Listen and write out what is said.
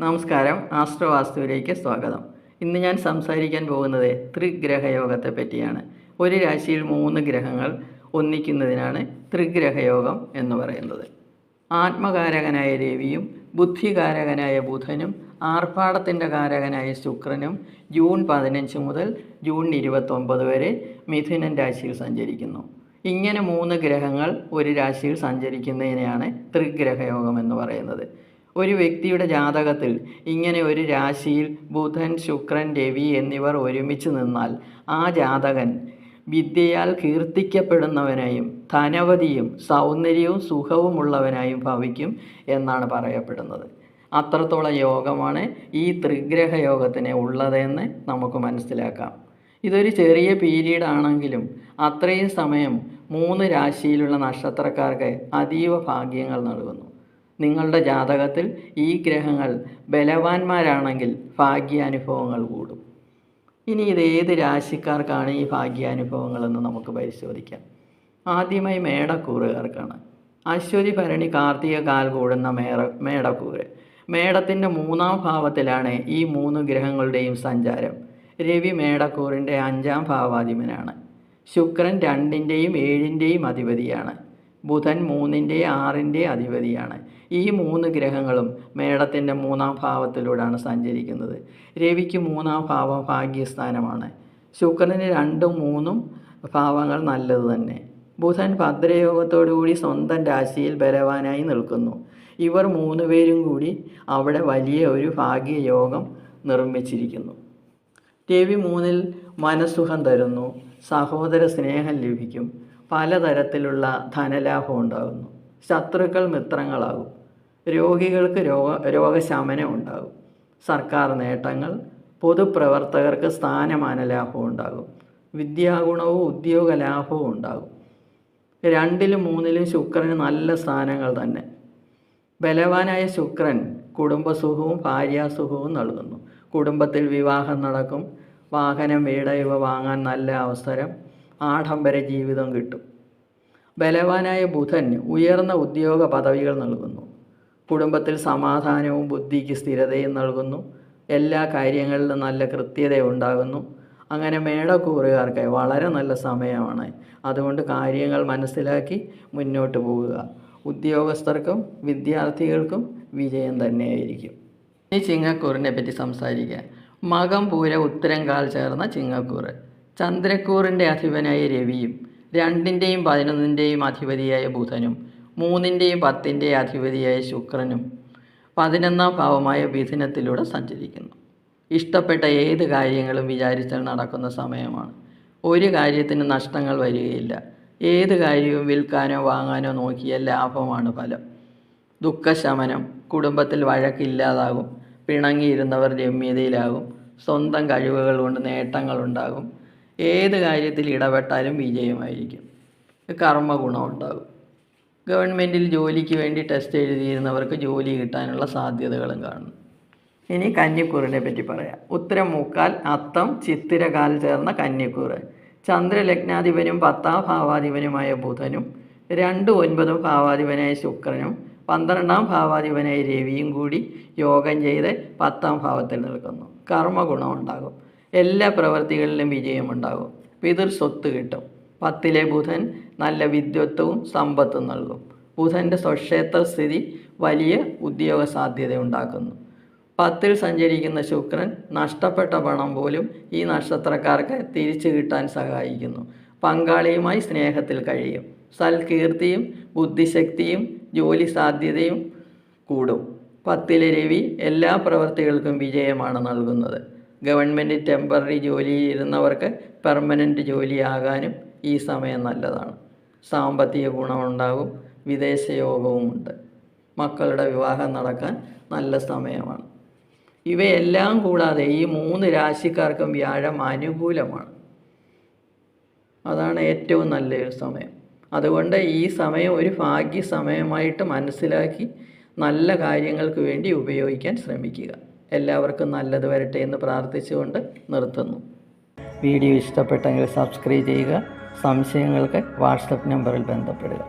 നമസ്കാരം, ആസ്ട്രോവാസ്തുവിലേക്ക് സ്വാഗതം. ഇന്ന് ഞാൻ സംസാരിക്കാൻ പോകുന്നത് ത്രിഗ്രഹയോഗത്തെ പറ്റിയാണ്. ഒരു രാശിയിൽ 3 ഗ്രഹങ്ങൾ ഒന്നിക്കുന്നതിനാണ് ത്രിഗ്രഹയോഗം എന്ന് പറയുന്നത്. ആത്മകാരകനായ രവിയും ബുദ്ധികാരകനായ ബുധനും ആർഭാടത്തിൻ്റെ കാരകനായ ശുക്രനും ജൂൺ 15 മുതൽ ജൂൺ 29 വരെ മിഥുനൻ രാശിയിൽ സഞ്ചരിക്കുന്നു. ഇങ്ങനെ 3 ഗ്രഹങ്ങൾ ഒരു രാശിയിൽ സഞ്ചരിക്കുന്നതിനെയാണ് ത്രിഗ്രഹയോഗം എന്ന് പറയുന്നത്. ഒരു വ്യക്തിയുടെ ജാതകത്തിൽ ഇങ്ങനെ ഒരു രാശിയിൽ ബുധൻ, ശുക്രൻ, രവി എന്നിവർ ഒരുമിച്ച് നിന്നാൽ ആ ജാതകൻ വിദ്യയാൽ കീർത്തിക്കപ്പെടുന്നവനായും ധനവതിയും സൗന്ദര്യവും സുഖവുമുള്ളവനായും ഭവിക്കും എന്നാണ് പറയപ്പെടുന്നത്. അത്രത്തോളം യോഗമാണ് ഈ ത്രിഗ്രഹ യോഗത്തിന് ഉള്ളതെന്ന് നമുക്ക് മനസ്സിലാക്കാം. ഇതൊരു ചെറിയ പീരീഡ് ആണെങ്കിലും അത്രയും സമയം 3 രാശിയിലുള്ള നക്ഷത്രക്കാർക്ക് അതീവ ഭാഗ്യങ്ങൾ നൽകുന്നു. നിങ്ങളുടെ ജാതകത്തിൽ ഈ ഗ്രഹങ്ങൾ ബലവാന്മാരാണെങ്കിൽ ഭാഗ്യാനുഭവങ്ങൾ കൂടും. ഇനി ഇത് ഏത് രാശിക്കാർക്കാണ് ഈ ഭാഗ്യാനുഭവങ്ങളെന്ന് നമുക്ക് പരിശോധിക്കാം. ആദ്യമായി മേടക്കൂറുകാർക്കാണ്. അശ്വതി, ഭരണി, കാർത്തിക കാൽ കൂടുന്ന മേടക്കൂറ്. മേടത്തിൻ്റെ 3-ാം ഭാവത്തിലാണ് ഈ 3 ഗ്രഹങ്ങളുടെയും സഞ്ചാരം. രവി മേടക്കൂറിൻ്റെ 5-ാം ഭാവാധിപനാണ്. ശുക്രൻ 2-ൻ്റെയും 7-ൻ്റെയും അധിപതിയാണ്. ബുധൻ 3-ൻ്റെയും 6-ൻ്റെയും അധിപതിയാണ്. ഈ 3 ഗ്രഹങ്ങളും മേടത്തിൻ്റെ 3-ാം ഭാവത്തിലൂടെയാണ് സഞ്ചരിക്കുന്നത്. രവിക്ക് 3-ാം ഭാവം ഭാഗ്യസ്ഥാനമാണ്. ശുക്രന് 2ഉം 3ഉം ഭാവങ്ങൾ നല്ലത് തന്നെ. ബുധൻ ഭദ്രയോഗത്തോടുകൂടി സ്വന്തം രാശിയിൽ ബലവാനായി നിൽക്കുന്നു. ഇവർ 3 പേരും കൂടി അവിടെ വലിയ ഒരു ഭാഗ്യയോഗം നിർമ്മിച്ചിരിക്കുന്നു. രവി 3-ൽ മനസ്സുഖം തരുന്നു. സഹോദര സ്നേഹം ലഭിക്കും. പലതരത്തിലുള്ള ധനലാഭം ഉണ്ടാകുന്നു. ശത്രുക്കൾ മിത്രങ്ങളാകും. രോഗികൾക്ക് രോഗശമനം ഉണ്ടാകും. സർക്കാർ നേട്ടങ്ങൾ. പൊതുപ്രവർത്തകർക്ക് സ്ഥാനമാന ലാഭം ഉണ്ടാകും. വിദ്യാഗുണവും ഉദ്യോഗ ലാഭവും ഉണ്ടാകും. 2-ലും 3-ലും ശുക്രന് നല്ല സ്ഥാനങ്ങൾ തന്നെ. ബലവാനായ ശുക്രൻ കുടുംബസുഖവും ഭാര്യാസുഖവും നൽകുന്നു. കുടുംബത്തിൽ വിവാഹം നടക്കും. വാഹനം, വീട് ഇവ വാങ്ങാൻ നല്ല അവസരം. ആഡംബര ജീവിതം കിട്ടും. ബലവാനായ ബുധൻ ഉയർന്ന ഉദ്യോഗ പദവികൾ നൽകുന്നു. കുടുംബത്തിൽ സമാധാനവും ബുദ്ധിക്ക് സ്ഥിരതയും നൽകുന്നു. എല്ലാ കാര്യങ്ങളിലും നല്ല കൃത്യത ഉണ്ടാകുന്നു. അങ്ങനെ മേടക്കൂറുകാർക്ക് വളരെ നല്ല സമയമാണ്. അതുകൊണ്ട് കാര്യങ്ങൾ മനസ്സിലാക്കി മുന്നോട്ട് പോവുക. ഉദ്യോഗസ്ഥർക്കും വിദ്യാർത്ഥികൾക്കും വിജയം തന്നെയായിരിക്കും. ഇനി ചിങ്ങക്കൂറിനെ പറ്റി സംസാരിക്കാം. മകം, പൂര, ഉത്തരം കാൽ ചേർന്ന ചിങ്ങക്കൂറ്. ചന്ദ്രക്കൂറിൻ്റെ അധിപനായ രവിയും 2-ൻ്റെയും 11-ൻ്റെയും അധിപതിയായ ബുധനും 3-ൻ്റെയും 10-ൻ്റെയും അധിപതിയായ ശുക്രനും 11-ാം ഭാവമായ മിഥുനത്തിലൂടെ സഞ്ചരിക്കുന്നു. ഇഷ്ടപ്പെട്ട ഏത് കാര്യങ്ങളും വിചാരിച്ചാൽ നടക്കുന്ന സമയമാണ്. ഒരു കാര്യത്തിന് നഷ്ടങ്ങൾ വരികയില്ല. ഏത് കാര്യവും വിൽക്കാനോ വാങ്ങാനോ നോക്കിയാൽ ലാഭമാണ് ഫലം. ദുഃഖശമനം. കുടുംബത്തിൽ വഴക്കില്ലാതാകും. പിണങ്ങിയിരുന്നവർ രമ്യതയിലാകും. സ്വന്തം കഴിവുകൾ കൊണ്ട് നേട്ടങ്ങളുണ്ടാകും. ഏത് കാര്യത്തിൽ ഇടപെട്ടാലും വിജയമായിരിക്കും. കർമ്മഗുണമുണ്ടാകും. ഗവൺമെൻറ്റിൽ ജോലിക്ക് വേണ്ടി ടെസ്റ്റ് എഴുതിയിരുന്നവർക്ക് ജോലി കിട്ടാനുള്ള സാധ്യതകളും കാണുന്നു. ഇനി കന്നിക്കൂറിനെ പറ്റി പറയാം. ഉത്തരം മുക്കാൽ, അത്തം, ചിത്തിര കാൽ ചേർന്ന കന്നിക്കൂറ്. ചന്ദ്രലഗ്നാധിപനും 10-ാം ഭാവാധിപനുമായ ബുധനും 2, 9 ഭാവാധിപനായ ശുക്രനും 12-ാം ഭാവാധിപനായ രവിയും കൂടി യോഗം ചെയ്ത് 10-ാം ഭാവത്തിൽ നിൽക്കുന്നു. കർമ്മഗുണമുണ്ടാകും. എല്ലാ പ്രവൃത്തികളിലും വിജയമുണ്ടാകും. പിതൃ സ്വത്ത് കിട്ടും. 10-ലെ ബുധൻ നല്ല വിദ്വത്വവും സമ്പത്തും നൽകും. ബുധൻ്റെ സ്വക്ഷേത്ര സ്ഥിതി വലിയ ഉദ്യോഗ സാധ്യത ഉണ്ടാക്കുന്നു. 10-ൽ സഞ്ചരിക്കുന്ന ശുക്രൻ നഷ്ടപ്പെട്ട പണം പോലും ഈ നക്ഷത്രക്കാർക്ക് തിരിച്ചു കിട്ടാൻ സഹായിക്കുന്നു. പങ്കാളിയുമായി സ്നേഹത്തിൽ കഴിയും. സൽകീർത്തിയും ബുദ്ധിശക്തിയും ജോലി സാധ്യതയും കൂടും. 10-ലെ രവി എല്ലാ പ്രവൃത്തികൾക്കും വിജയമാണ് നൽകുന്നത്. ഗവൺമെൻറ് ടെമ്പററി ജോലിയിൽ ഇരുന്നവർക്ക് പെർമനൻ്റ് ജോലിയാകാനും ഈ സമയം നല്ലതാണ്. സാമ്പത്തിക ഗുണമുണ്ടാകും. വിദേശ യോഗവുമുണ്ട്. മക്കളുടെ വിവാഹം നടക്കാൻ നല്ല സമയമാണ്. ഇവയെല്ലാം കൂടാതെ ഈ 3 രാശിക്കാർക്കും വ്യാഴം അനുകൂലമാണ്. അതാണ് ഏറ്റവും നല്ലൊരു സമയം. അതുകൊണ്ട് ഈ സമയം ഒരു ഭാഗ്യ സമയമായിട്ട് മനസ്സിലാക്കി നല്ല കാര്യങ്ങൾക്ക് വേണ്ടി ഉപയോഗിക്കാൻ ശ്രമിക്കുക. എല്ലാവർക്കും നല്ലത് വരട്ടെ എന്ന് പ്രാർത്ഥിച്ചുകൊണ്ട് നിർത്തുന്നു. വീഡിയോ ഇഷ്ടപ്പെട്ടെങ്കിൽ സബ്സ്ക്രൈബ് ചെയ്യുക. സംശയങ്ങൾക്ക് വാട്സപ്പ് നമ്പറിൽ ബന്ധപ്പെടുക.